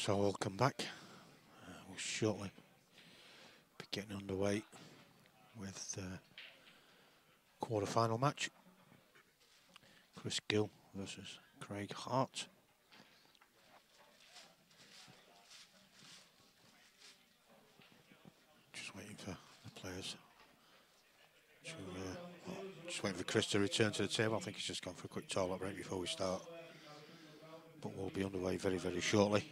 So we'll come back. We'll shortly be getting underway with the quarter-final match. Chris Gill versus Craig Hart. Just waiting for the players to, just waiting for Chris to return to the table. I think he's just gone for a quick toilet break before we start. But we'll be underway very, very shortly.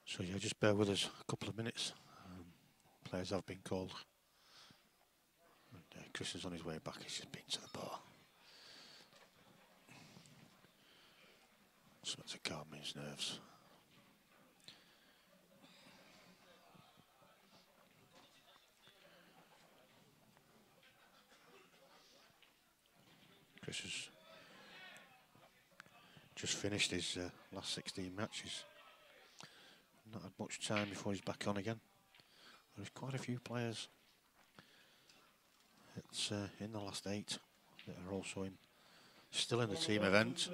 So yeah, just bear with us a couple of minutes. Players have been called. And, Chris is on his way back. He's just been to the bar. So to calm his nerves. Chris has just finished his last 16 matches. Not had much time before he's back on again. There's quite a few players that's in the last 8 that are also still in the team event.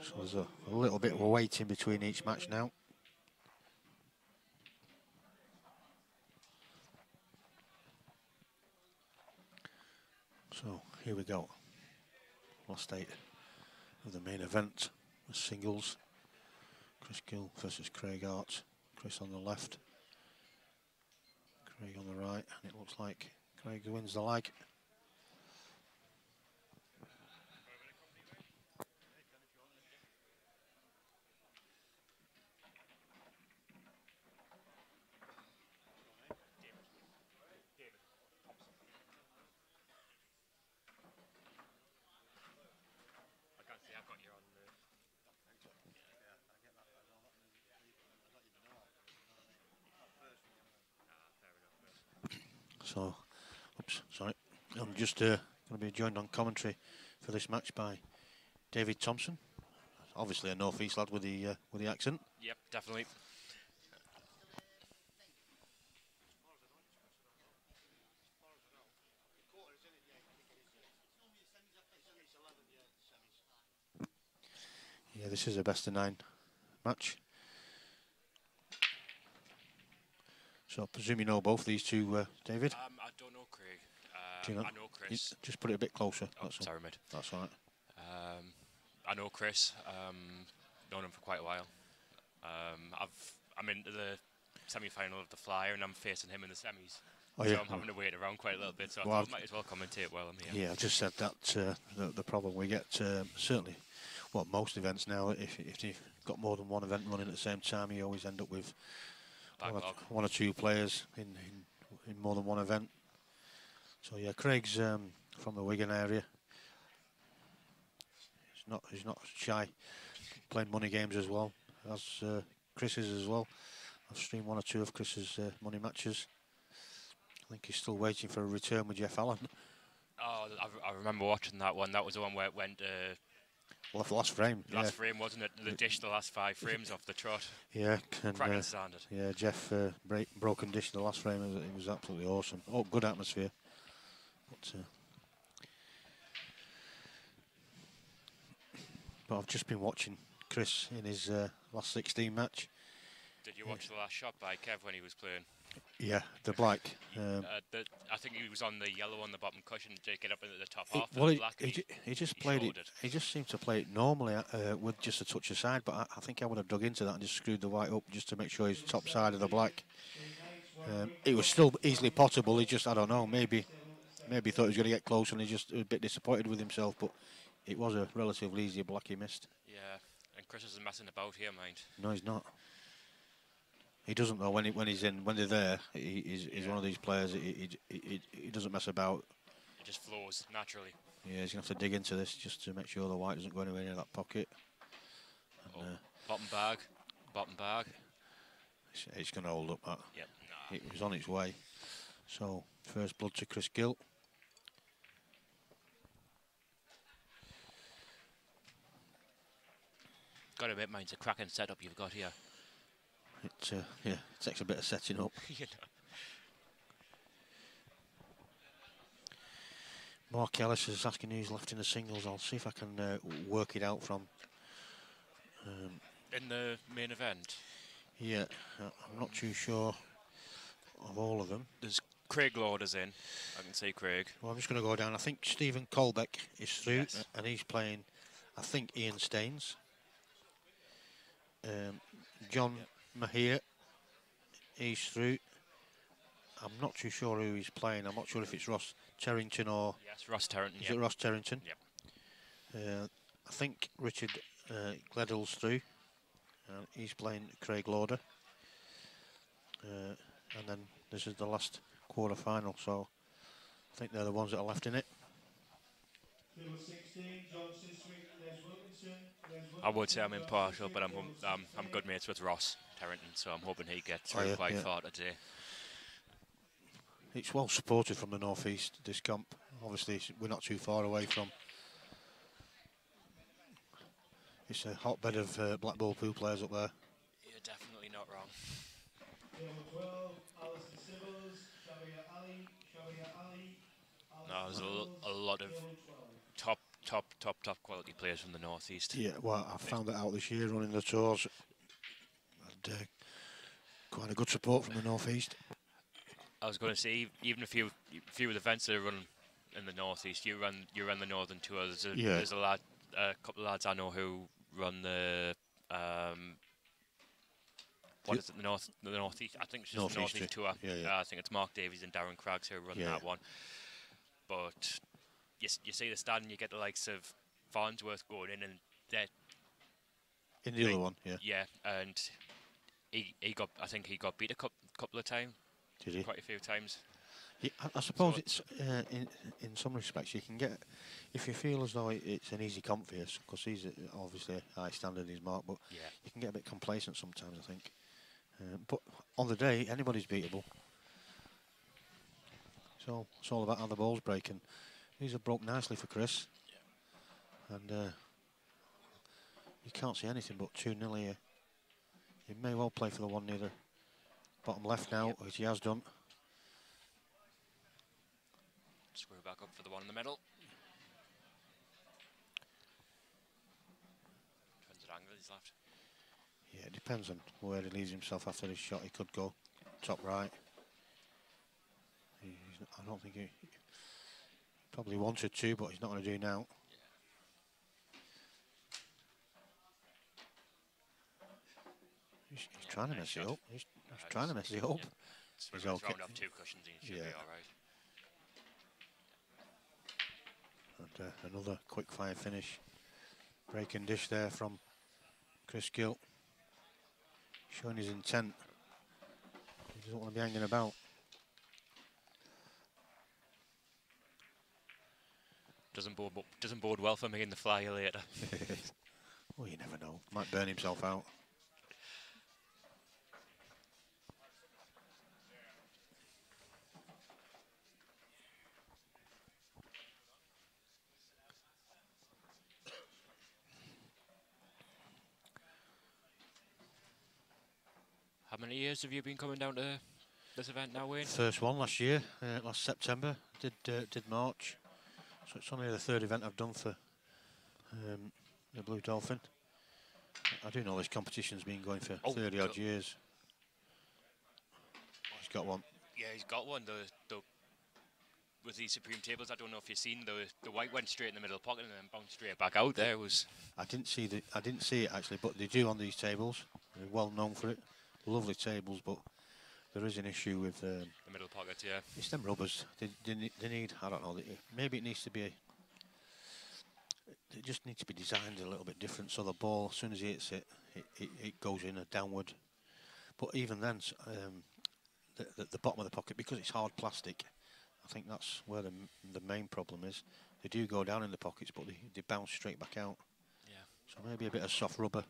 So there's a little bit of waiting between each match now. So here we go. Last 8 of the main event, the singles. Chris Gill versus Craig Hart. Chris on the left, Craig on the right, and it looks like Craig wins the leg. So, oops, sorry. I'm just going to be joined on commentary for this match by David Thompson. Obviously a North East lad with the accent. Yep, definitely. Yeah, this is a best of 9 match. So I presume you know both these two, David? I don't know Craig. Do you know? I know Chris. Just put it a bit closer. Oh, sorry, mate. That's all right. I know Chris. Known him for quite a while. I'm into the semi-final of the Flyer, and I'm facing him in the semis. Oh, so yeah. I'm having to wait around quite a little bit. So Well, I thought I might as well commentate while I'm here. Yeah, I've just said that the problem we get certainly, well, most events now, if you've got more than one event running at the same time, you always end up with one or two players in more than one event. So yeah, Craig's from the Wigan area. He's not shy, playing money games as well as Chris is as well. I've streamed 1 or 2 of Chris's money matches. I think he's still waiting for a return with Jeff Allen. Oh, I remember watching that one. That was the one where it went last frame. Last frame, wasn't it? The dish, the last 5 frames off the trot. Yeah, cracking standard. Yeah, Jeff broke and dished the last frame. It was absolutely awesome. Oh, good atmosphere. But I've just been watching Chris in his last 16 match. Did you watch the last shot by Kev when he was playing? Yeah, the black. I think he was on the yellow on the bottom cushion to get up into the top It, half well, of the black. And he just he played it. showed it. He just seemed to play it normally with just a touch aside. But I think I would have dug into that and just screwed the white up just to make sure he's top side of the black. It was still easily potable. He just, I don't know, maybe he thought he was going to get close and he just a bit disappointed with himself. But it was a relatively easy black he missed. Yeah, and Chris isn't messing about here, mind. No, he's not. He doesn't know when they're there. He's one of these players. He doesn't mess about. It just flows naturally. Yeah, he's gonna have to dig into this just to make sure the white doesn't go anywhere near that pocket. And, bottom bag. It's gonna hold up. That. Yep. Nah. It was on its way. So first blood to Chris Gill. Got to admit, mine's a cracking setup you've got here. It takes a bit of setting up. You know. Mark Ellis is asking who's left in the singles. I'll see if I can work it out from. In the main event? Yeah, I'm not too sure of all of them. There's Craig Lauder's in. I can see Craig. Well, I'm just going to go down. I think Stephen Colbeck is through, Yes. and he's playing, I think, Ian Staines. John Mahir, he's through. I'm not too sure who he's playing. I'm not sure if it's Ross Terrington or... Yes, Ross Terrington. Is it Ross Terrington? Yep. I think Richard Gledall's through. He's playing Craig Lauder. And then this is the last quarter final, so I think they're the ones that are left in it. I would say I'm impartial, but I'm good mates with Ross Terrington, so I'm hoping he gets through quite far today. It's well supported from the northeast, this comp. Obviously, we're not too far away from. It's a hotbed of black ball pool players up there. You're definitely not wrong. No, there's a lot of top quality players from the northeast. Yeah, well, I found that out this year running the tours. Had quite a good support from the northeast. I was going to say, even a few of the events that are run in the northeast, you run the northern tour. There's a couple of lads I know who run the what is it, the northeast? I think it's just the northeast tour. Yeah. I think it's Mark Davies and Darren Craggs who run that one. But you see the stand, and you get the likes of Farnsworth going in, and they're in the other one, yeah. Yeah, and I think he got beat a couple of times. Did he? Quite a few times. Yeah, I suppose it's in some respects you can get, if you feel as though it's an easy comp for you, because he's obviously a high standard in his mark, but you can get a bit complacent sometimes, I think. But on the day, anybody's beatable. So it's all about how the ball's breaking. These have broke nicely for Chris. Yeah. And you can't see anything but 2-0 here. He may well play for the one near the bottom left now, which he has done. Screw back up for the one in the middle. Depends what angle he's left. Yeah, it depends on where he leaves himself after this shot. He could go top right. I don't think he probably wanted to, but he's not going to do now. He's trying to mess it up. He's trying to mess it up. He's okay. Round up 2 cushions, he should be all right. And another quick fire finish. Breaking dish there from Chris Gill. Showing his intent. He doesn't want to be hanging about. Doesn't bode well for me in the flyer later. Well, you never know. Might burn himself out. How many years have you been coming down to this event now, Wayne? First one last year, last September. Did March. So it's only the 3rd event I've done for the Blue Dolphin. I do know this competition's been going for 30 odd years. got one. Yeah, he's got one. With these Supreme tables, I don't know if you've seen the white went straight in the middle of the pocket and then bounced straight back out. There was. I didn't see it actually, but they do on these tables. They're well known for it. Lovely tables, but there is an issue with the middle pocket. Yeah, it's them rubbers. They need. I don't know. Maybe it needs to be. They just need to be designed a little bit different, so the ball, as soon as he hits it, it goes in a downward. But even then, the bottom of the pocket, because it's hard plastic, I think that's where the main problem is. They do go down in the pockets, but they bounce straight back out. Yeah. So maybe a bit of soft rubber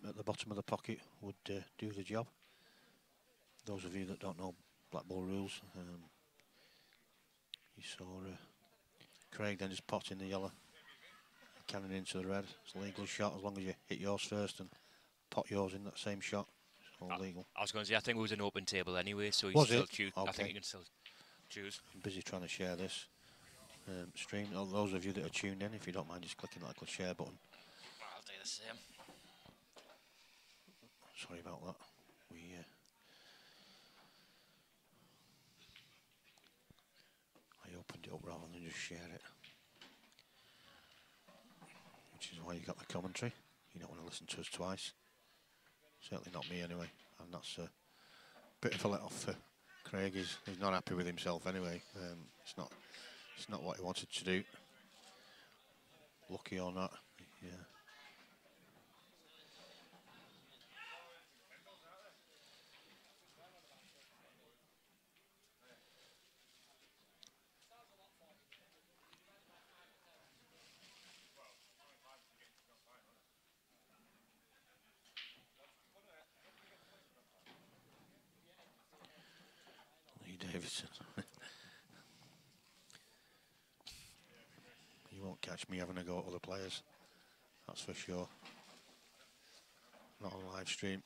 at the bottom of the pocket would do the job. Those of you that don't know black ball rules, you saw Craig then just pot in the yellow, cannon into the red. It's a legal shot as long as you hit yours first and pot yours in that same shot. It's all legal. I was going to say, I think it was an open table anyway, so you was still it? choose. Okay. I think you can still choose. I'm busy trying to share this stream. All those of you that are tuned in, if you don't mind just clicking that little share button. I'll do the same. Sorry about that. I opened it up rather than just share it. Which is why you got the commentary. You don't want to listen to us twice. Certainly not me anyway. And that's a bit of a let off for Craig. He's not happy with himself anyway. It's not what he wanted to do. Lucky or not, yeah. Davidson. You won't catch me having a go at other players, that's for sure. Not on live stream.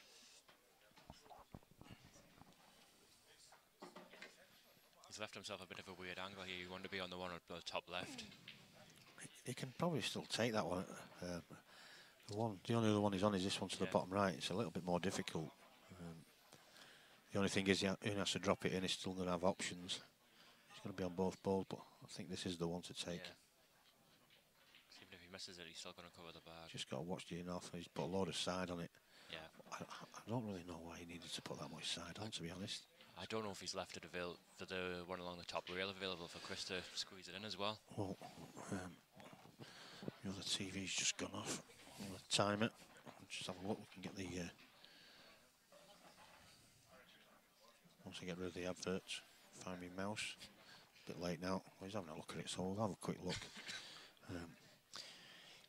He's left himself a bit of a weird angle here. You want to be on the one on the top left. He can probably still take that one. The only other one he's on is this one to the bottom right. It's a little bit more difficult. The only thing is he has to drop it in. He's still going to have options. He's going to be on both balls, but I think this is the one to take. Yeah. Even if he misses it, he's still going to cover the bag. Just got to watch the enough. He's put a load of side on it. Yeah. I don't really know why he needed to put that much side on, to be honest. I don't know if he's left it available for the one along the top rail available for Chris to squeeze it in as well. Well, the TV's just gone off. I'm going to time it. Just have a look. We can get the. Once I get rid of the adverts, find my mouse. A bit late now. Well, he's having a look at it, so we'll have a quick look.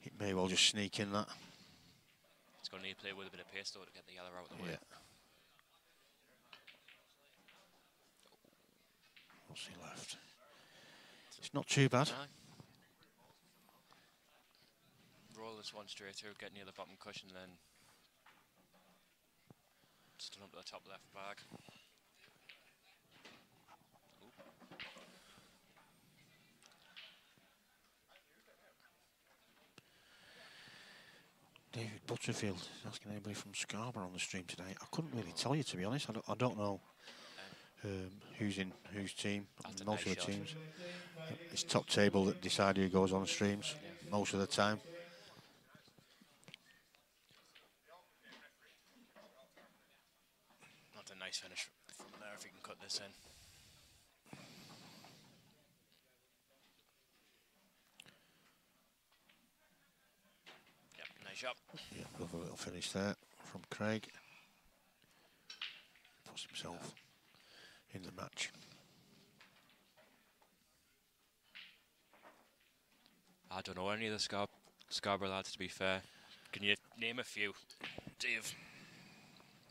It may well just sneak in that. It's going to need to play with a bit of pace though to get the yellow out of the way. What's he left? It's not too bad. Roll this one straight through, get near the bottom cushion, then stun up to the top left bag. David Butterfield is asking anybody from Scarborough on the stream today. I couldn't really tell you, to be honest. I don't know who's in whose team. Most of the teams. It's top table that decide who goes on streams most of the time. That's a nice finish from there if you can cut this in. Nice shot. Yeah, lovely little finish there from Craig. Puts himself in the match. I don't know any of the Scarborough lads, to be fair. Can you name a few, Dave?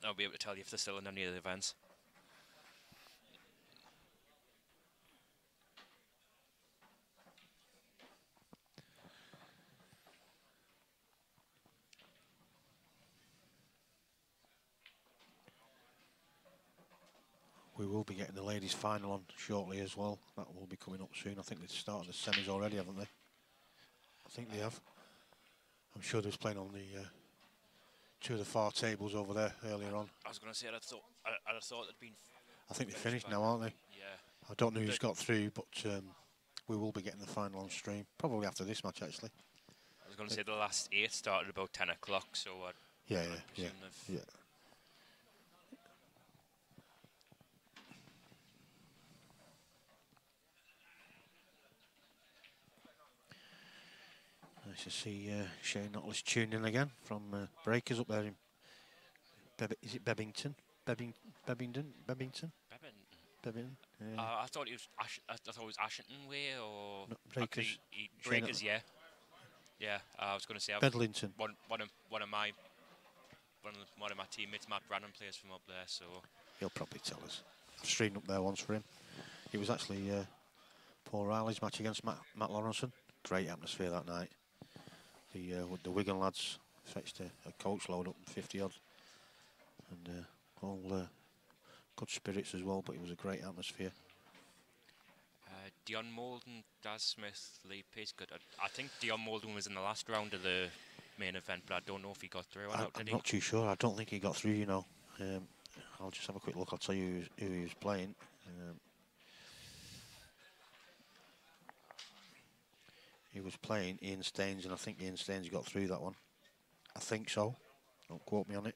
I'll be able to tell you if they're still in any of the events. We will be getting the ladies' final on shortly as well. That will be coming up soon. I think they've started the semis already, haven't they? I think they have. I'm sure they was playing on the two of the far tables over there earlier on. I was going to say, I'd have thought it'd been. I think they're finished now, aren't they? Yeah. I don't know who's got through, but we will be getting the final on stream. Probably after this match, actually. I was going to say the last 8 started about 10 o'clock, so yeah. Nice to see Shane Notless tuned in again from Breakers up there in is it Bebington? Bebington? Yeah. I thought it was I thought it was Ashington Way or no, Breakers. Breakers, yeah. Yeah, I was going to say Bedlington. One of my teammates, Matt Brannan, plays from up there, so he'll probably tell us. I've streamed up there once for him. It was actually Paul Riley's match against Matt Lawrenson. Great atmosphere that night. The Wigan lads fetched a coach load up 50 odd, and all good spirits as well. But it was a great atmosphere. Dion Molden, Daz Smith, Lee Piscott. I think Dion Molden was in the last round of the main event, but I don't know if he got through or not. I'm not too sure. I don't think he got through. You know, I'll just have a quick look. I'll tell you who he was playing. He was playing Ian Staines, and I think Ian Staines got through that one. I think so. Don't quote me on it.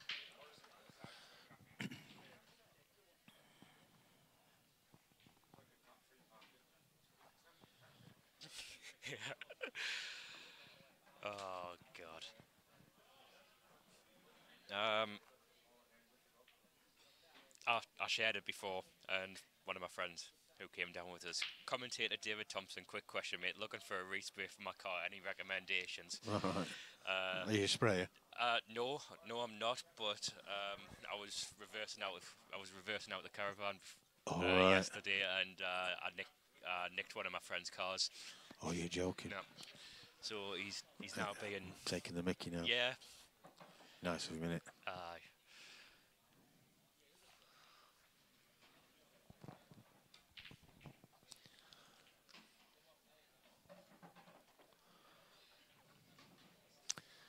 Oh God. I shared it before, and one of my friends who came down with us, commentator David Thompson, quick question, mate, looking for a respray for my car, any recommendations? Right. Are you a sprayer? No, I'm not, but I was reversing out the caravan yesterday, and I nicked one of my friend's cars. Oh, you're joking. No. So he's now being... Taking the mickey now. Yeah. Nice of a minute. Aye.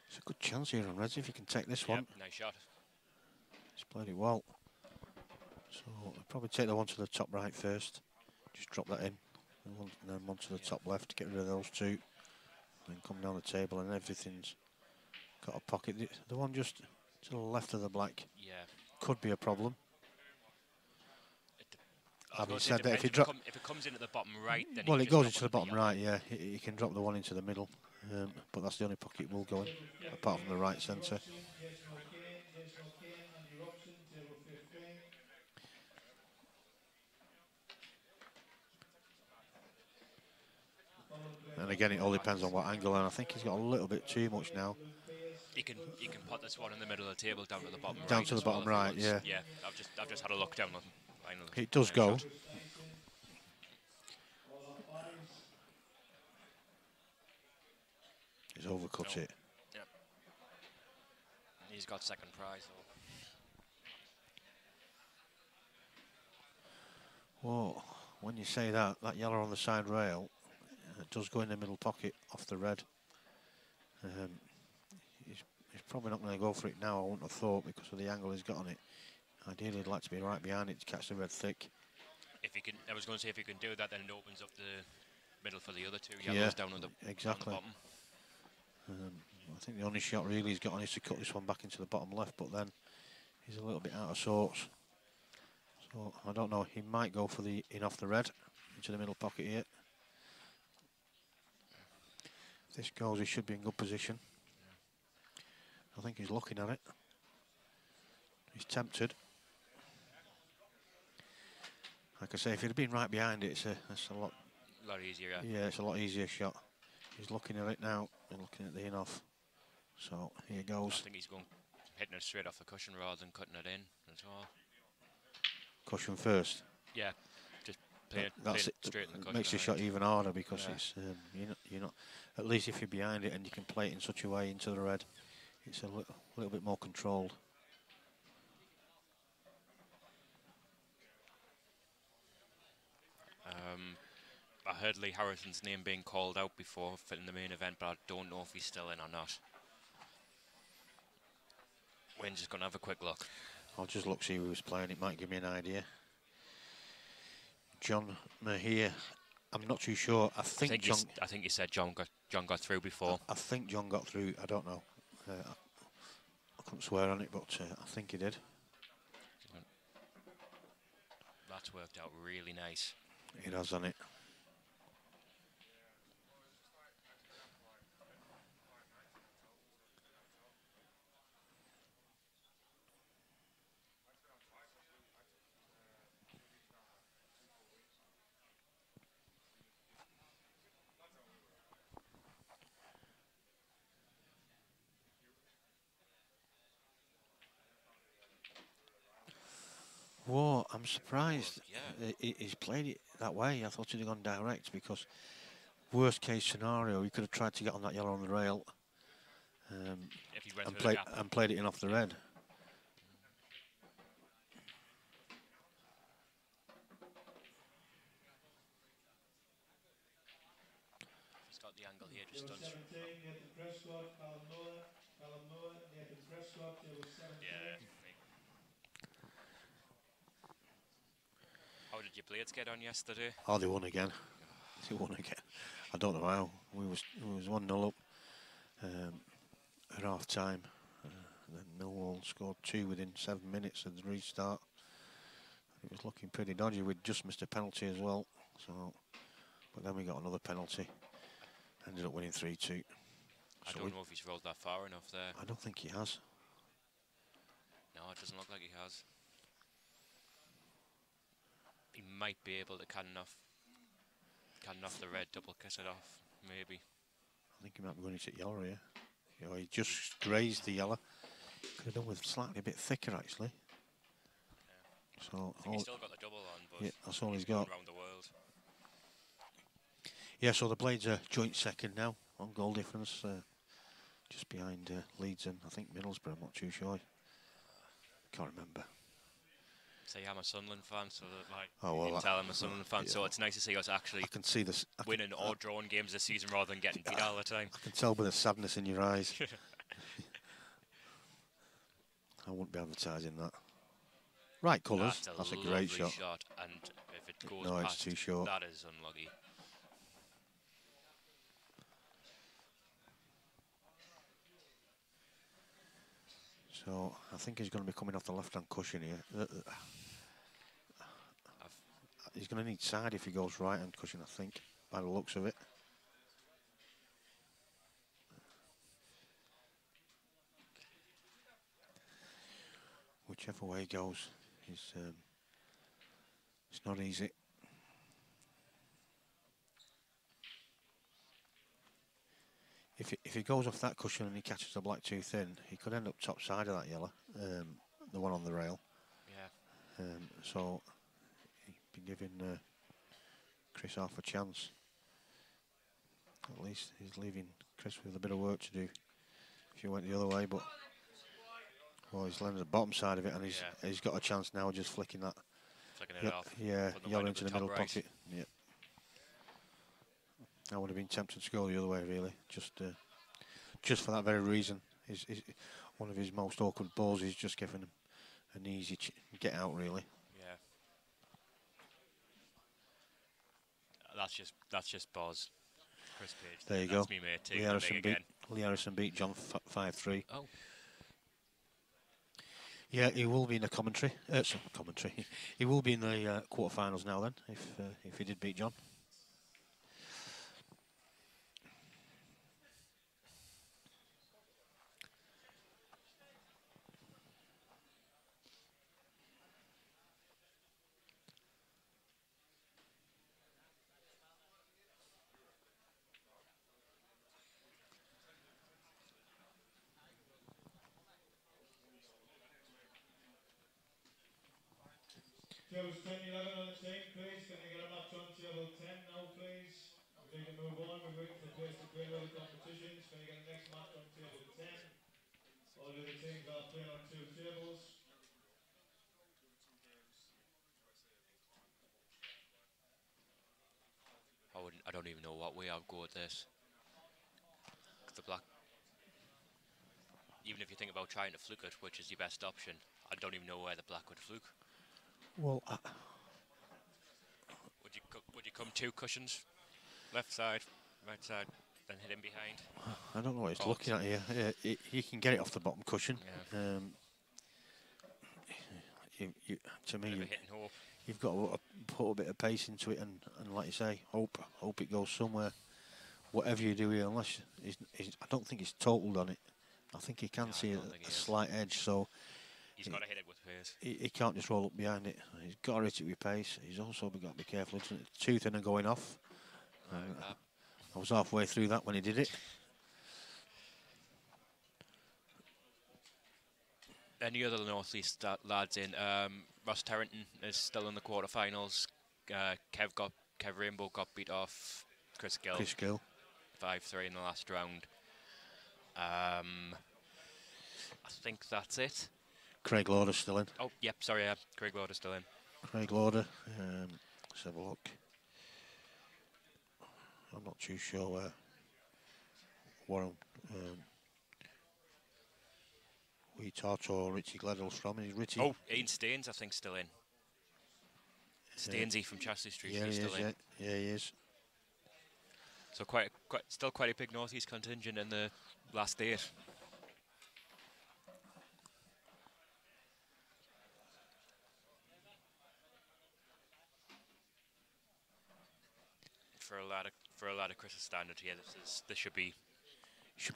It's a good chance here on Reds if you can take this one. Nice shot. He's played it well. So I'll probably take the one to the top right first. Just drop that in. And then one to the top left, get rid of those two. Then come down the table and everything's got a pocket. The one just to the left of the black could be a problem. Having said that, if it comes in at the bottom right, then well, it goes into the bottom right. Yeah, you can drop the one into the middle, but that's the only pocket it will go in, apart from the right centre. And again, it all depends on what angle, and I think he's got a little bit too much now. You can put this one in the middle of the table down to the bottom right. Down to the bottom right, yeah. Yeah, I've just had a look down the line. It does go. He's overcut it. Yeah. He's got second prize. Whoa, when you say that yellow on the side rail, it does go in the middle pocket off the red. He's probably not going to go for it now, I wouldn't have thought, because of the angle he's got on it. Ideally, he'd like to be right behind it to catch the red thick. If he can, I was going to say, if he can do that, then it opens up the middle for the other two yellows down on the exactly. Down the bottom. I think the only shot really he's got on is to cut this one back into the bottom left, but then he's a little bit out of sorts. So I don't know. He might go for the in off the red into the middle pocket here. If this goes, he should be in good position. I think he's looking at it. He's tempted. Like I say, if he'd have been right behind it, it's a lot easier. Yeah, it's a lot easier shot. He's looking at it now and looking at the in off. So here goes. I think he's hitting it straight off the cushion rather than cutting it in as well. Cushion first. Yeah, just play it straight in the cushion. Makes the shot even harder because it's you're not. At least if you're behind it and you can play it in such a way into the red, it's a little bit more controlled. I heard Lee Harrison's name being called out before in the main event, but I don't know if he's still in or not. We're just going to have a quick look. I'll just look, see who was playing. It might give me an idea. John Mahir. I'm not too sure. I think John. I think you said John got through before. I think John got through. I don't know. I couldn't swear on it, but I think he did. That's worked out really nice. It has, on it. Whoa, I'm surprised he's played it that way. I thought he'd have gone direct, because worst case scenario, he could have tried to get on that yellow on the rail and played it in off the red. He's got the angle here, just done. Yeah. How did your Blades get on yesterday? Oh, they won again. They won again. I don't know how. We was 1-0 up at half time. Then Millwall scored 2 within 7 minutes of the restart. It was looking pretty dodgy. We'd just missed a penalty as well. So, but then we got another penalty. Ended up winning 3-2. I don't know if he's rolled that far enough there. I don't think he has. No, it doesn't look like he has. He might be able to cannon off the red, double kiss it off, maybe. I think he might be going to hit yellow here. You know, he just grazed the yellow. Could have done with slightly a bit thicker, actually. Yeah. So I think he's still got the double on, but yeah, that's all he's got. Around the world. Yeah, so the Blades are joint second now on goal difference, just behind Leeds and I think Middlesbrough. I'm not too sure. Can't remember. Say I'm a Sunderland fan, so that, like, oh, well, you can tell I'm a Sunderland fan. Yeah. So it's nice to see us actually I can see this, winning or drawing games this season rather than getting beat all the time. I can tell by the sadness in your eyes. I wouldn't be advertising that. Right colours. That's a great shot. And if it goes no, past, it's too short. That is unlucky. So I think he's going to be coming off the left-hand cushion here. He's going to need side if he goes right-hand cushion, I think, by the looks of it. Whichever way he goes, it's not easy. If he goes off that cushion and he catches the black too thin, he could end up top side of that yellow, the one on the rail. Yeah. So he'd be giving Chris half a chance. At least he's leaving Chris with a bit of work to do if he went the other way. But well, he's landed the bottom side of it, and he's got a chance now just flicking that. Flicking it off. Yeah, yellow into the middle right. pocket. Yeah. I would have been tempted to go the other way, really, just for that very reason. Is one of his most awkward balls is just giving him an easy get out, really. Yeah. That's just Boz. Chris Page. There you go. Me, mate. Lee Harrison beat John 5-3. Oh. Yeah, he will be in the commentary. He will be in the quarterfinals now. Then, if he did beat John. Tables 10, 11 on the team, please. Can I get a match on table 10 now, please? We need to move on. We're waiting for players to play other competitions. Can I get the next match on table 10? All the other teams are playing on 2 tables. I don't even know what way I'll go with this. The black. even if you think about trying to fluke it, which is your best option, I don't even know where the black would fluke. Well, would you come 2 cushions, left side, right side, then hit him behind? I don't know what he's looking at here. Yeah, you can get it off the bottom cushion. Yeah. To me, you've got to put a bit of pace into it, and like you say, hope it goes somewhere. Whatever you do here, unless I don't think he's totaled on it. I think he can see a slight edge, so he's got to hit it with pace. He can't just roll up behind it. He's got to hit it with pace. He's also got to be careful. It's too thin and going off. I was halfway through that when he did it. Any other North East lads in? Ross Terrington is still in the quarterfinals. Kev Rainbow got beat off Chris Gill. 5-3 in the last round. I think that's it. Craig Lauder's still in. Oh, yep, sorry, yeah. Craig Lauder's still in. Craig Lauder. Let's have a look. I'm not too sure where Warren Wheathart or Richie Gledhill's from. Is Richie? Oh, Ian Staines, I think, still in. Stainesy from Chastity Street. Yeah, he's still in. Yeah, he is. So still quite a big North East contingent in the last 8. For a lad of Chris's standard here, this should be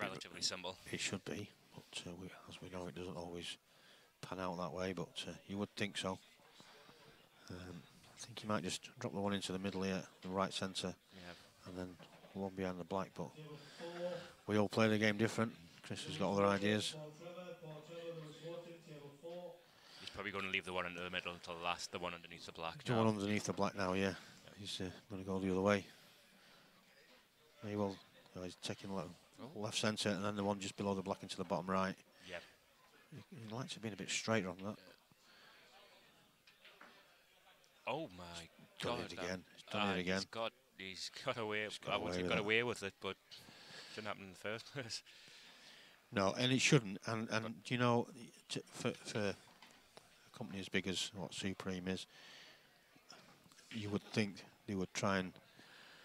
relatively simple. It should be, but as we know, it doesn't always pan out that way. But you would think so. I think he might just drop the one into the middle here, the right centre, and then one behind the black. But we all play the game different. Chris has got other ideas. He's probably going to leave the one into the middle until the last, the one underneath the black. The one underneath the black now, yeah. He's going to go the other way. He will. He's taking left centre, and then the one just below the black into the bottom right. Yep. He likes to be a bit straighter on that. Oh my God! Done it again. He's done it again. He's got away. I wouldn't say got away with it, but shouldn't happen in the first place. No, and it shouldn't. And you know, for a company as big as what Supreme is, you would think they would try and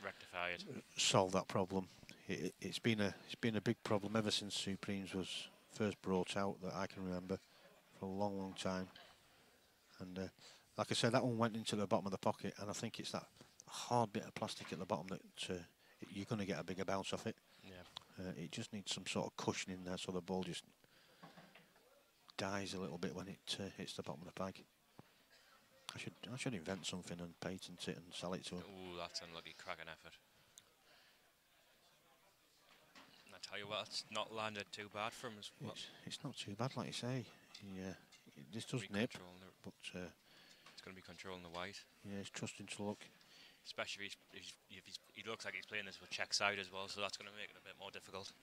rectify it, solve that problem. It's been a big problem ever since Supremes was first brought out that I can remember, for a long time. And like I said, that one went into the bottom of the pocket, and I think it's that hard bit of plastic at the bottom that you're going to get a bigger bounce off it. Yeah. It just needs some sort of cushion in there so the ball just dies a little bit when it hits the bottom of the bag. I should invent something and patent it and sell it to him. Ooh, that's unlucky. Cracking effort. And I tell you what, it's not landed too bad for him as well. It's not too bad, like you say. This does nip, but it's going to be controlling the white. Yeah, he's trusting to luck. Especially if he looks like he's playing this with check side as well, so that's going to make it a bit more difficult.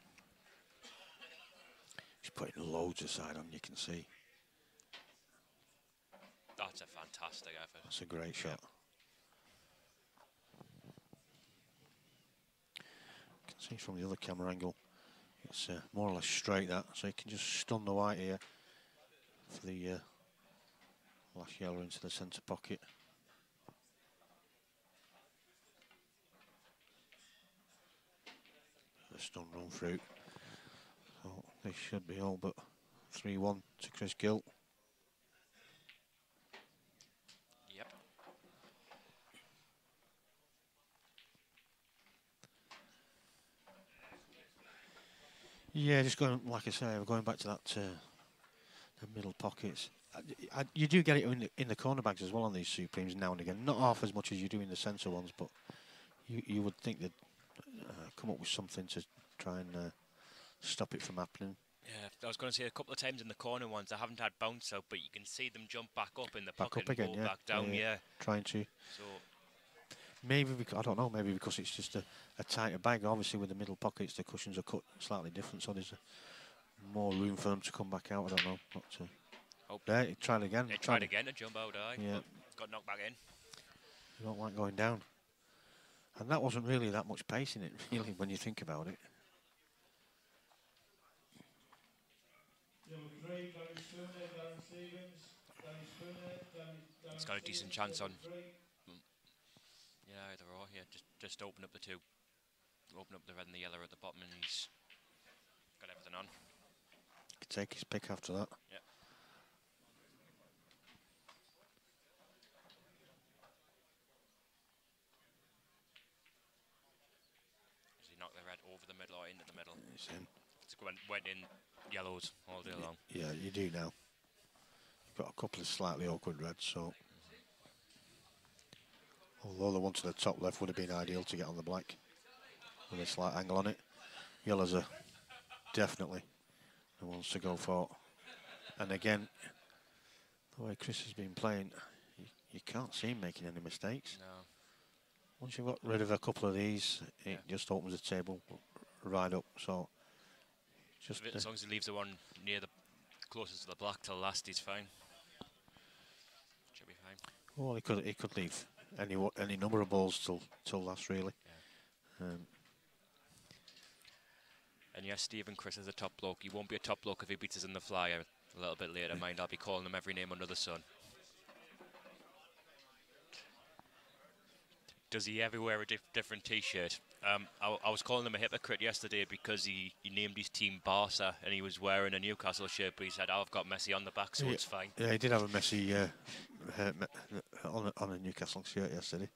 He's putting loads of side on, you can see. That's a fantastic effort. That's a great shot. You can see from the other camera angle, it's more or less straight that, so you can just stun the white here for the last yellow into the centre pocket. A stun run through. So this should be all but 3-1 to Chris Gill. Yep. Yeah, just going, like I say, we're going back to that the middle pockets. You do get it in the corner bags as well on these Supremes now and again. Not half as much as you do in the centre ones, but you would think they'd come up with something to try and stop it from happening. Yeah, I was going to say a couple of times in the corner ones I haven't had bounce out, but you can see them jump back up in the back pocket up again, and go yeah. back down, yeah. Trying to. So maybe because, I don't know, maybe because it's just a tighter bag. Obviously with the middle pockets the cushions are cut slightly different, so there's more room for them to come back out. I don't know. Not to. Oh, there, he tried again. He tried again to jump out, yeah. Got knocked back in. You don't like going down. And that wasn't really that much pace in it, really, when you think about it. He's got a decent chance on. Yeah, either or. Yeah, just open up the two. Open up the red and the yellow at the bottom, and he's got everything on. Could take his pick after that. Yeah. Does he knock the red over the middle or into the middle? He's in. It's went in yellows all day long. Yeah, you do now. You've got a couple of slightly awkward reds, so. Although the one to the top left would have been ideal to get on the black with a slight angle on it. Yellows are definitely the ones to go for. And again, the way Chris has been playing, you can't see him making any mistakes. No. Once you've got rid of a couple of these, it just opens the table right up. So, just as long as he leaves the one near the closest to the black till last, he's fine. Should be fine. Well, he could leave any number of balls till last, really. Yeah. And yes, Stephen Chris is a top bloke. He won't be a top bloke if he beats us in the flyer a little bit later. Mind, I'll be calling him every name under the sun. Does he ever wear a different T-shirt? I was calling him a hypocrite yesterday because he named his team Barca and he was wearing a Newcastle shirt, but he said, I've got Messi on the back, so it's fine. Yeah, he did have a Messi on a Newcastle shirt yesterday.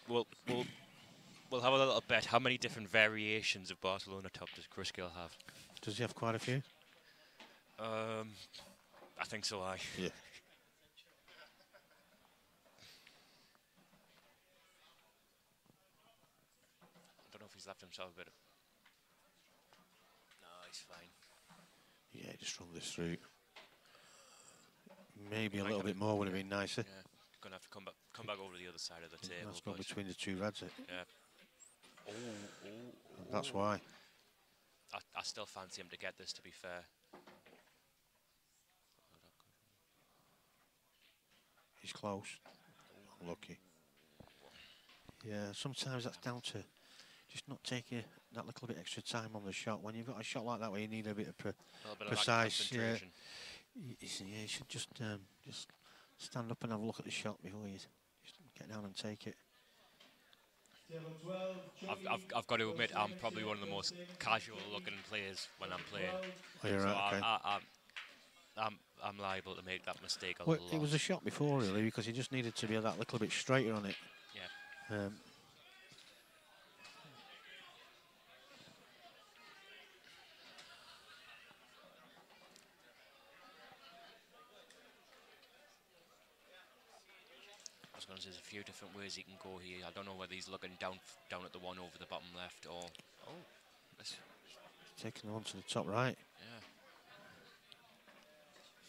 We'll have a little bet. How many different variations of Barcelona top does Chris Gill have? Does he have quite a few? I think so, Yeah. I don't know if he's left himself a bit. No, he's fine. Yeah, just run this through. Maybe a little bit more would have been nicer. Yeah, gonna have to come back over to the other side of the table. That's gone between the two reds. Yeah. That's why. I still fancy him to get this, to be fair. He's close. Lucky. Yeah, sometimes that's down to just not taking that little bit extra time on the shot. When you've got a shot like that where you need a bit of precise, you should just stand up and have a look at the shot before you just get down and take it. I've got to admit, I'm probably one of the most casual-looking players when I'm playing. Oh, you're right, okay. I'm liable to make that mistake a lot. It was a shot before, really, because you just needed to be that little bit straighter on it. Yeah. There's a few different ways he can go here. I don't know whether he's looking down at the one over the bottom left or... Taking the one to the top right.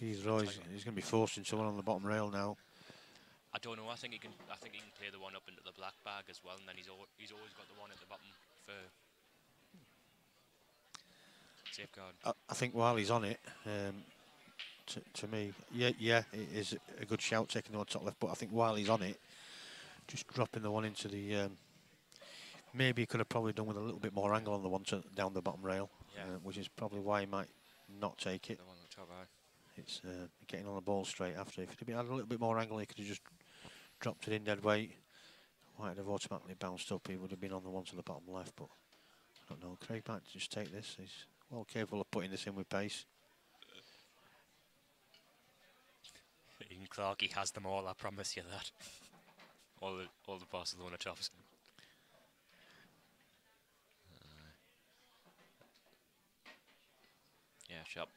Yeah. He's going to be forcing someone on the bottom rail now. I don't know. I think he can play the one up into the black bag as well, and then he's always got the one at the bottom for safeguard. I think while he's on it, to me, yeah, it is a good shout taking the one top left. But I think while he's on it, just dropping the one into the, maybe he could have probably done with a little bit more angle on the one down the bottom rail, which is probably why he might not take it. The one at the top, right. It's getting on the ball straight after. If he had a little bit more angle, he could have just dropped it in dead weight. Might have automatically bounced up. He would have been on the one to the bottom left, but I don't know. Craig might just take this. He's well capable of putting this in with pace. Ian Clarkey has them all, I promise you that. all the Barcelona tops. Yeah, sharp.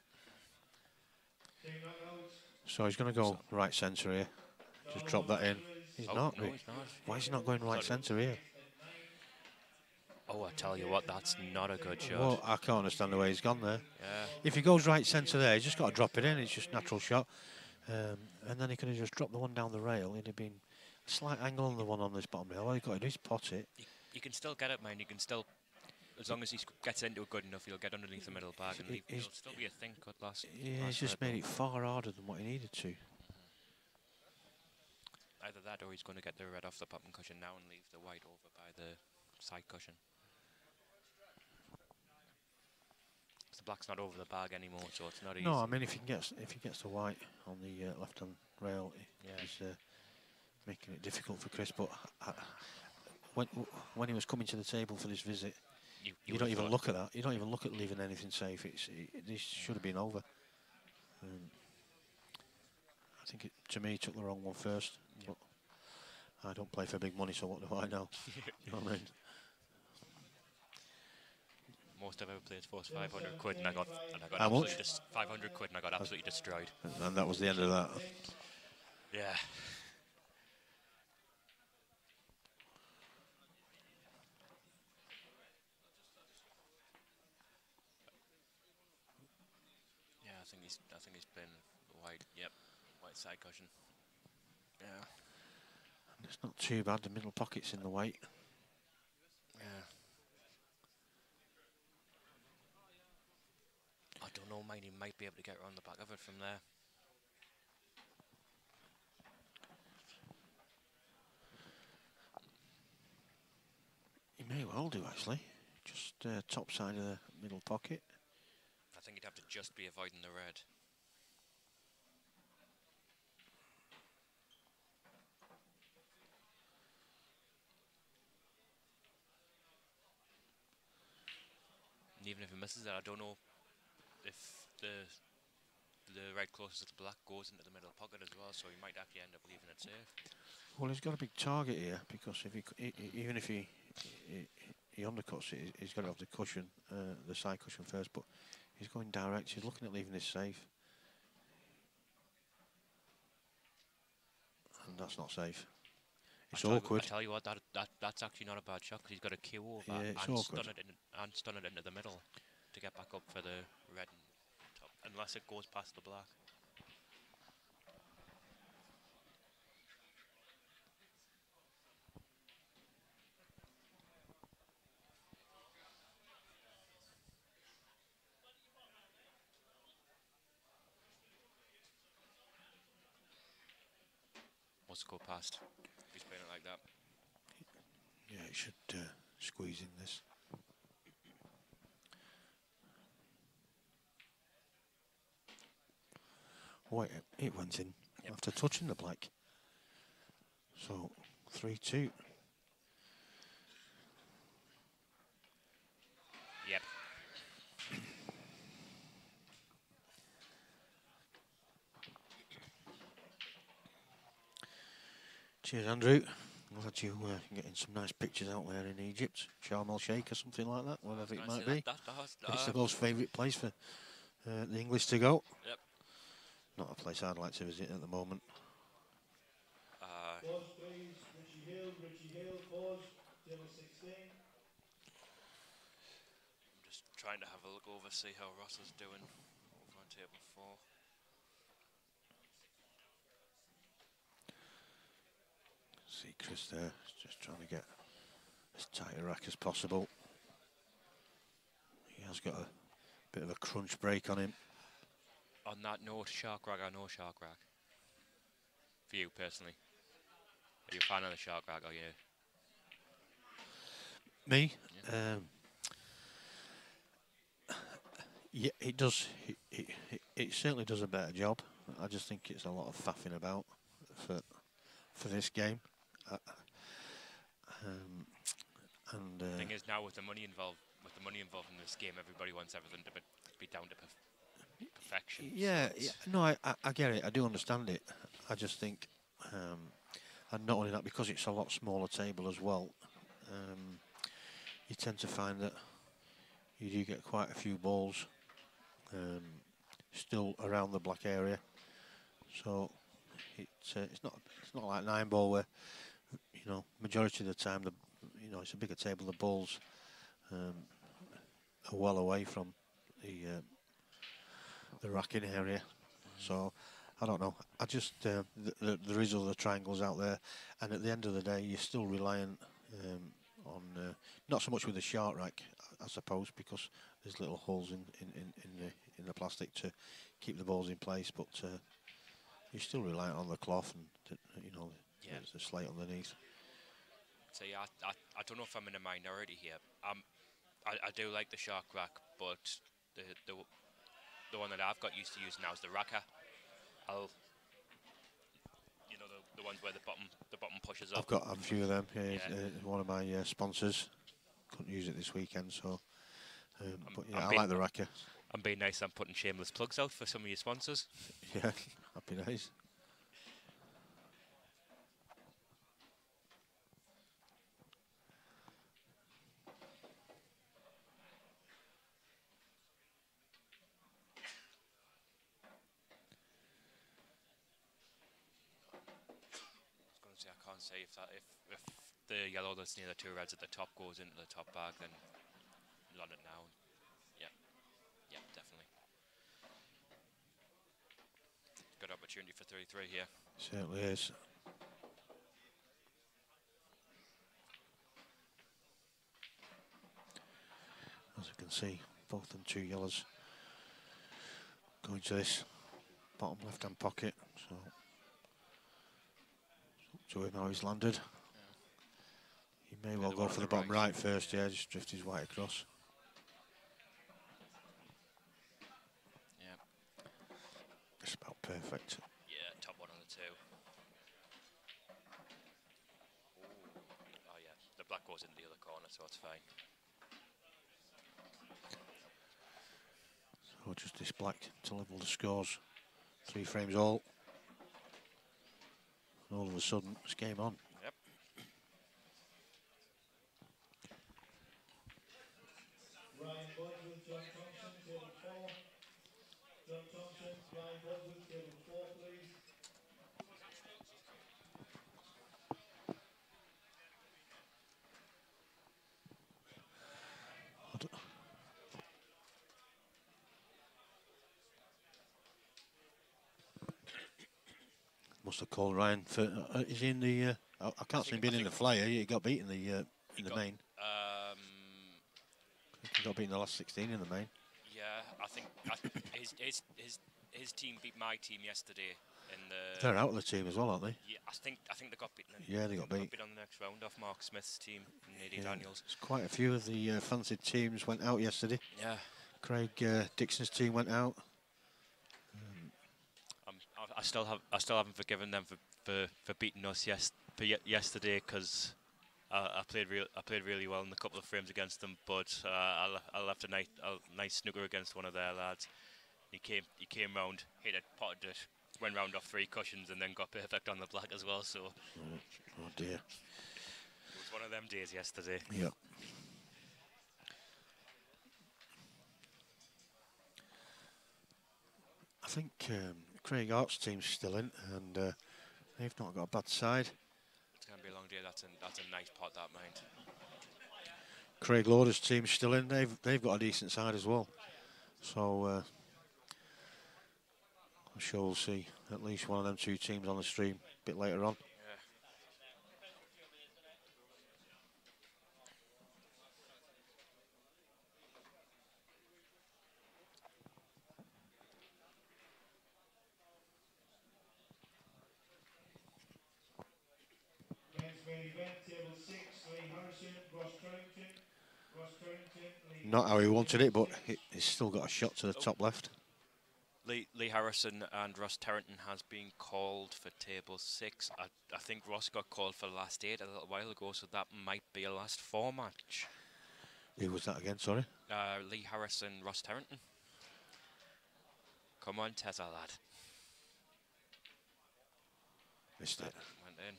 So he's going to go right centre here. Just drop that in. He's not. No, he's not. Why is he not going right centre here? Oh, I tell you what, that's not a good shot. Well, I can't understand the way he's gone there. Yeah. If he goes right centre there, he's just got to drop it in. It's just natural shot. And then he could have just dropped the one down the rail. It'd have been a slight angle on the one on this bottom rail. All you've got to do is pot it. You can still get it, man. You can still, as long as he gets into it good enough, he'll get underneath the middle bag and he'll still be a thing cut last. Yeah, he's just made it far harder than what he needed to. Either that or he's going to get the red off the bottom cushion now and leave the white over by the side cushion. The black's not over the bag anymore, so it's not easy. No, I mean if he gets the white on the left-hand rail, he's making it difficult for Chris. But when he was coming to the table for this visit, you don't even look at that. You don't even look at leaving anything safe. This should have been over. I think to me, took the wrong one first. But I don't play for big money, so what do I know? You know what I mean? Most I've ever played for was 500 quid, and I got absolutely 500 quid, and I got absolutely destroyed. And that was the end of that. Yeah. Yeah, I think he's playing white. Yep, white side cushion. Yeah. And it's not too bad. The middle pocket's in the weight. Yeah. I don't know, he might be able to get around the back of it from there. He may well do, actually. Just top side of the middle pocket. I think he'd have to just be avoiding the red. And even if he misses it, I don't know if the red closest to the black goes into the middle pocket as well, so he might actually end up leaving it safe. Well, he's got a big target here, because if even if he undercuts it, he's got to have the cushion, the side cushion first, but he's going direct. He's looking at leaving this safe. And that's not safe. It's awkward. I tell you what, that's actually not a bad shot, because he's got a queue over and stun it into the middle to get back up for the red top, unless it goes past the black. Must go past. If he's playing it like that. Yeah, it should squeeze in this. Oh, it went in after touching the black. So 3-2. Yep. Cheers, Andrew. I'm glad you getting some nice pictures out there in Egypt. Sharm el Sheikh or something like that, whatever it might be. It's the most favourite place for the English to go. Yep. Not a place I'd like to visit at the moment. Pause, please. Richie Hill, pause. Table 16. I'm just trying to have a look over, see how Ross is doing over on table 4. See Chris there, just trying to get as tight a rack as possible. He has got a bit of a crunch break on him. On that note, shark rack or no shark rack? For you personally? Are you a fan of the shark rack, are you? Me? Yeah, it does. It certainly does a better job. I just think it's a lot of faffing about for this game. The thing is, now with the money involved in this game, everybody wants everything to be down to perfection. Yeah, no, I get it. I do understand it. I just think, and not only that, because it's a lot smaller table as well, you tend to find that you do get quite a few balls still around the black area. So it's not like 9-ball where, you know, majority of the time it's a bigger table. The balls are well away from the racking area. So I don't know. I just there is other triangles out there, and at the end of the day, you're still reliant on not so much with the shark rack, I suppose, because there's little holes in the plastic to keep the balls in place, but you're still reliant on the cloth and the slate underneath. So yeah, I don't know if I'm in a minority here. I do like the shark rack, but the one that I've got used to using now is the racker. You know, the ones where the bottom pushes up. I've got a few of them. Yeah, one of my sponsors. Couldn't use it this weekend, so. But yeah, I like the racker. I'm being nice. I'm putting shameless plugs out for some of your sponsors. Yeah, that'd be nice. I can't say if the yellow that's near the two reds at the top goes into the top bag, then run it now. Yeah, definitely. Good opportunity for 3-3 here. Certainly is. As you can see, both them two yellows going to this bottom left-hand pocket. So up to him how he's landed. He may well go for the bottom right first. Yeah, just drift his white across. Yeah. Just about perfect. Yeah, top one on the two. Ooh. Oh yeah, the black goes into the other corner, so it's fine. So just this black to level the scores. 3 frames all. And all of a sudden, it's game on. Yep. Ryan Boswell, John Thompson, table 4. John Thompson, Ryan Boswell, table 4, please. Must have called Ryan for. Is he in the? I can't see him being in the flyer. He got beat in the main. He got beat in the last 16 in the main. Yeah, I think his team beat my team yesterday in the. They're out of the team as well, aren't they? Yeah, I think they got beaten. Yeah, they got beat. On the next round off Mark Smith's team and AD Daniels. Quite a few of the fancied teams went out yesterday. Yeah. Craig Dixon's team went out. I still haven't forgiven them for beating us yesterday, because I played really well in a couple of frames against them, but I left a nice snooker against one of their lads. He came round, hit it, potted it, went round off 3 cushions, and then got perfect on the black as well. So oh dear, it was one of them days yesterday. Yeah. I think Craig Hart's team's still in, and they've not got a bad side. It's going to be a long day. That's a nice pot, that mind. Craig Lauder's team's still in. They've got a decent side as well. So I'm sure we'll see at least one of them 2 teams on the stream a bit later on. Not how he wanted it, but he's still got a shot to the top left. Lee Harrison and Ross Terrington has been called for table 6. I think Ross got called for last 8 a little while ago, so that might be a last 4 match. Who was that again, sorry? Lee Harrison, Ross Terrington. Come on, Tezza, lad. Missed it. Went in.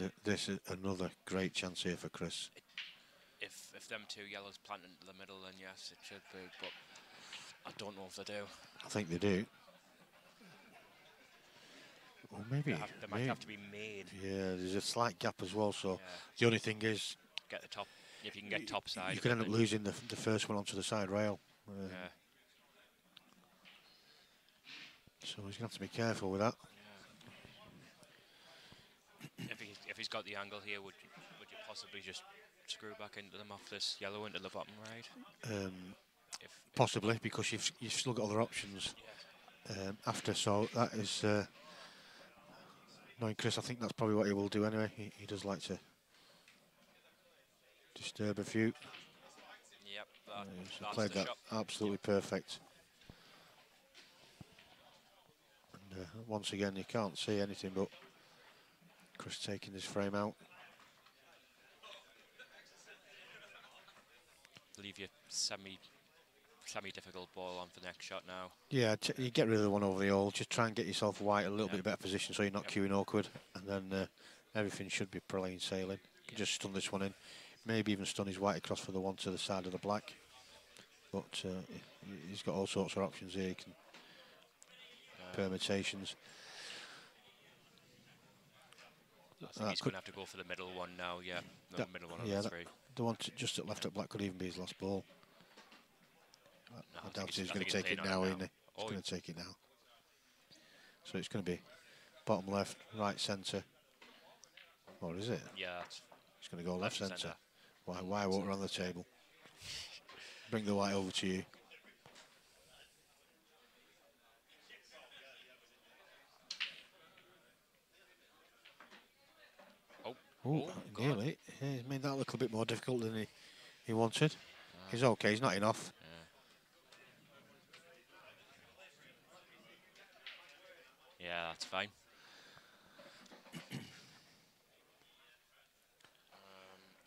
And this is another great chance here for Chris. If them 2 yellows plant into the middle, then yes, it should be, but I don't know if they do. I think they do. Or maybe they might have to be made. Yeah, there's a slight gap as well, so the only thing is get the top. If you can get top side, you could end up losing the first one onto the side rail. So he's going to have to be careful with that. Yeah. If he's got the angle here, would you possibly just screw back into them off this yellow into the bottom right? Possibly, because you've still got other options after. So that is knowing Chris, I think that's probably what he will do anyway. He does like to disturb a few. Yep, He's played that absolutely perfect. And once again, you can't see anything but Chris taking his frame out. Leave your semi-difficult ball on for the next shot now. Yeah, you get rid of the one over the hole. Just try and get yourself wide a little bit better position so you're not queuing awkward, and then everything should be plain sailing. You just stun this one in, maybe even stun his white across for the one to the side of the black. But he's got all sorts of options here. He can permutations. I think he's going to have to go for the middle one now. Yeah, no, middle one on the three. The one just at left at black could even be his last ball. I doubt he's going to take it now, isn't he? He's going to take it now. So it's going to be bottom left, right centre. Or is it? Yeah. It's going to go left centre. Why water on the table? Bring the white over to you. Oh, nearly. Yeah, he's made that a little bit more difficult than he wanted. He's okay, he's not enough. Yeah, that's fine.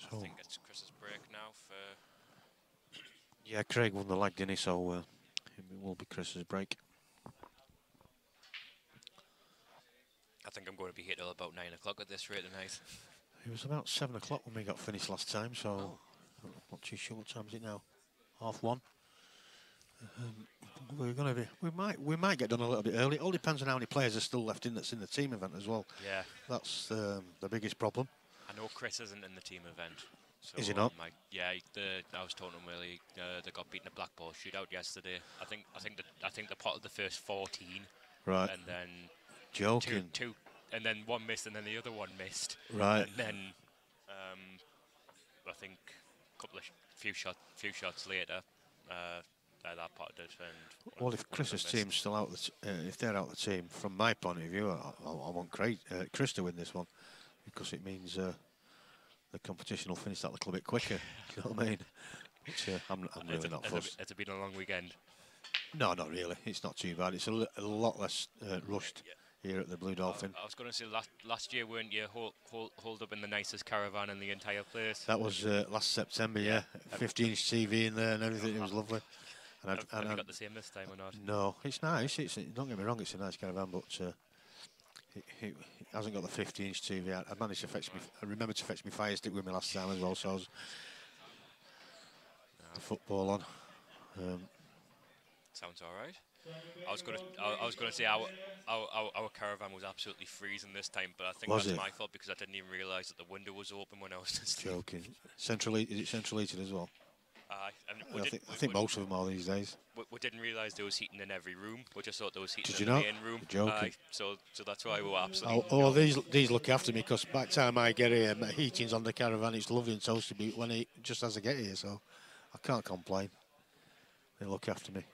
I think it's Chris's break now for... Yeah, Craig won the leg, didn't he? So it will be Chris's break. I think I'm going to be here till about 9 o'clock at this rate tonight. It was about 7 o'clock when we got finished last time, so I'm not too sure what time is it now. 1:30. We're going to be. We might get done a little bit early. It all depends on how many players are still left in that's in the team event as well. Yeah, that's the biggest problem. I know Chris isn't in the team event. So is he not? Yeah, I was talking to him earlier. They got beaten at Black Ball shootout yesterday. I think the pot of the first 14. Right. And then joking. Two, and then one missed, and then the other one missed. Right. And then I think few shots later, that pot did. And well, if Chris's team's still out, if they're out of the team, from my point of view, I want Chris to win this one because it means the competition will finish that a little bit quicker. You know what I mean? Which I'm really not fussed. Has it been a long weekend? No, not really. It's not too bad. It's a lot less rushed here at the Blue Dolphin. I was going to say last year, weren't you holed up in the nicest caravan in the entire place? That was last September, yeah. 15-inch TV in there and everything. It was lovely. And have you got the same this time or not? No, it's nice. Don't get me wrong, it's a nice caravan, but it hasn't got the 15-inch TV. I managed to I remember to fetch my Fire Stick with me last time as well, so I was the football on. Sounds all right. I was gonna say our caravan was absolutely freezing this time, but I think that's my fault because I didn't even realise that the window was open when I was joking. Is it central heated as well? I think most of them are these days. We didn't realise there was heating in every room. We just thought there was heating in the main room. Joking. So that's why we were absolutely... these look after me because by the time I get here, my heating's on the caravan. It's lovely and toasty just as I get here, so I can't complain. They look after me.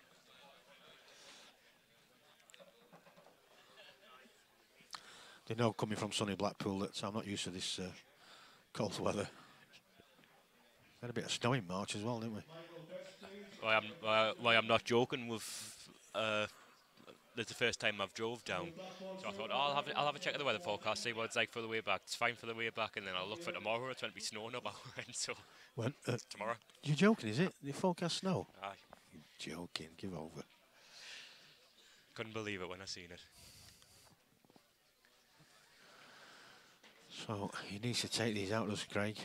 They know coming from sunny Blackpool that I'm not used to this cold weather. Had a bit of snow in March as well, didn't we? I'm not joking. It's the first time I've drove down, so I thought I'll have a check of the weather forecast, see what it's like for the way back. It's fine for the way back, and then I'll look for tomorrow. It's meant to be snowing up our end, so tomorrow. You're joking, is it? The forecast snow? Aye. You're joking. Give over. Couldn't believe it when I seen it. So he needs to take these out, does Craig?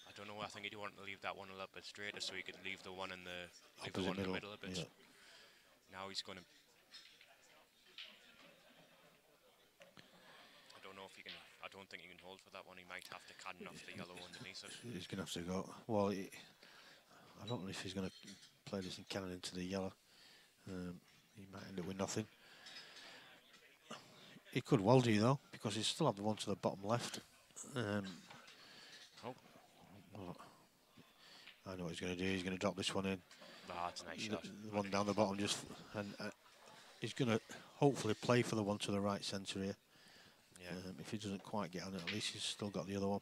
I don't know. I think he'd want to leave that one a little bit straighter, so he could leave the one in the middle a bit. Yeah. Now he's going to. I don't know if he can. I don't think he can hold for that one. He might have to cannon off the yellow underneath it. He's going to have to go. Well, I don't know if he's going to play this and cannon into the yellow. He might end up with nothing. He could well do though, because he still have the one to the bottom left. I know what he's going to do. He's going to drop this one in. That's a nice shot. The one down the bottom, and he's going to hopefully play for the one to the right centre here. Yeah. If he doesn't quite get on it, at least he's still got the other one.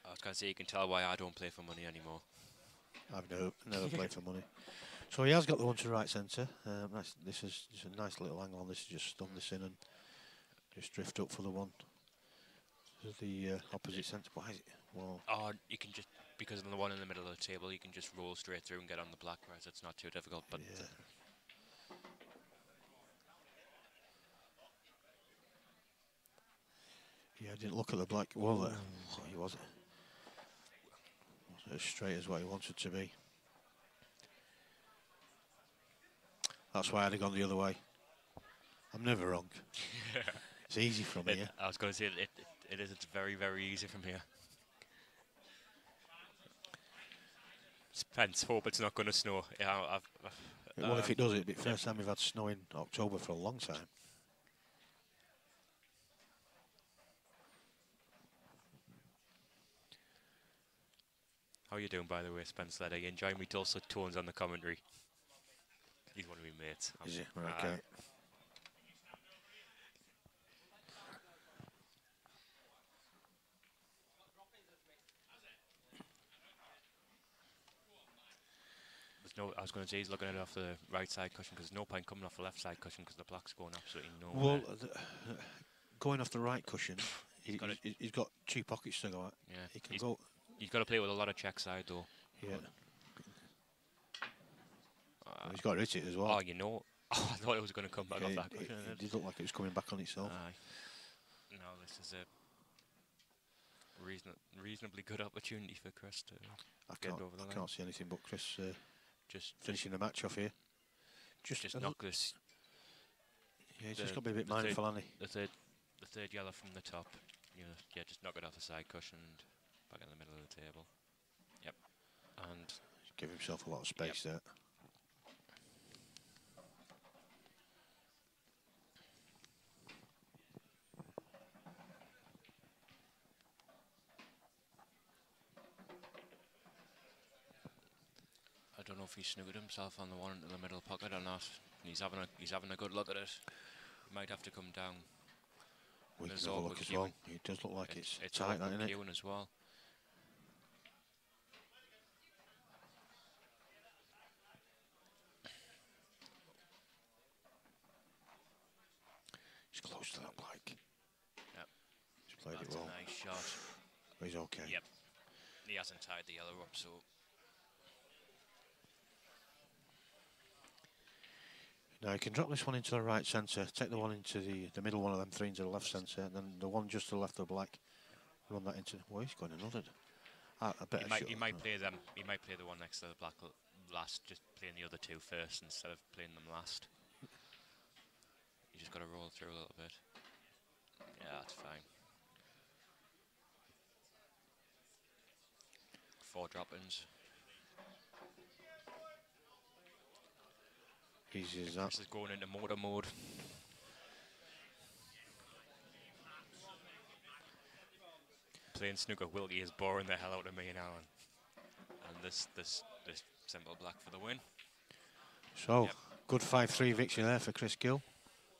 I was going to say, you can tell why I don't play for money anymore. I've never played for money. So he has got the one to right centre. This is a nice little angle on this. Just stun this in and just drift up for the one. The opposite centre. Why is it? Well, you can just, because of the one in the middle of the table, you can just roll straight through and get on the black, whereas it's not too difficult. But yeah. I didn't look at the black. Well, he wasn't as straight as what he wanted to be. That's why I'd have gone the other way. I'm never wrong. It's easy from here. I was going to say it is. It's very, very easy from here. Spence, hope it's not going to snow. Yeah, well, if it does, it'll be the first time we've had snow in October for a long time. How are you doing, by the way, Spence? Are you enjoying me dulcet tones on the commentary? He's one of my mates. Is he? Okay. I was going to say he's looking at it off the right side cushion because there's no point coming off the left side cushion because the black's going absolutely nowhere. Well, going off the right cushion, he's got 2 pockets to go at. Yeah, he can go. He's got to play with a lot of check side though. Yeah. He's got to hit it as well. Oh, you know. Oh, I thought it was going to come back off that cushion. It did look like it was coming back on itself. No, this is a reasonably good opportunity for Chris to get over the line. I can't see anything but Chris just finishing the match off here. Just knock this. Yeah, he's just got to be a bit mindful, hasn't he? The third yellow from the top. Yeah, just knock it off the side cushion and back in the middle of the table. Yep. And give himself a lot of space there. I don't know if he snookered himself on the one in the middle pocket or not. He's having a good look at it. He might have to come down. We can have a look as well. It does look like it's tight, isn't it? As well. He's close to that black. Yep. He's played it well. That's a nice shot. He's okay. Yep. He hasn't tied the yellow up, so. Now you can drop this one into the right centre, take the one into the middle one of them 3 into the left centre, and then the one just to the left of the black, run that into. Well, he's going another. He might play them. He might play the one next to the black last, just playing the other 2 first instead of playing them last. You just got to roll through a little bit. Yeah, that's fine. 4 drop-ins. Easy as that. This is going into motor mode. Playing snooker Wilkie is boring the hell out of me now, and this simple black for the win. So good 5-3 victory there for Chris Gill.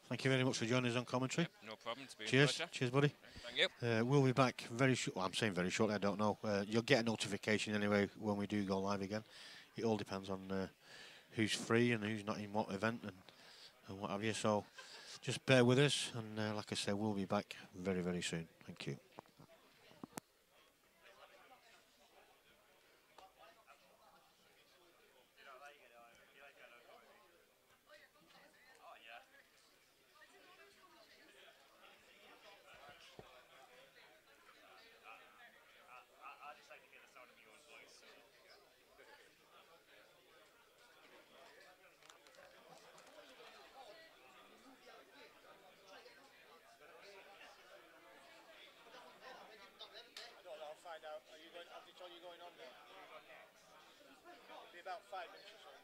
Thank you very much for joining us on commentary. Yep, no problem. It's been cheers, cheers, buddy. Thank you. We'll be back very short. Well, I'm saying very shortly. I don't know. You'll get a notification anyway when we do go live again. It all depends on who's free and who's not in what event and what have you. So just bear with us, and like I said, we'll be back very, very soon. Thank you. Are you going on now? It'll be about 5 minutes or so.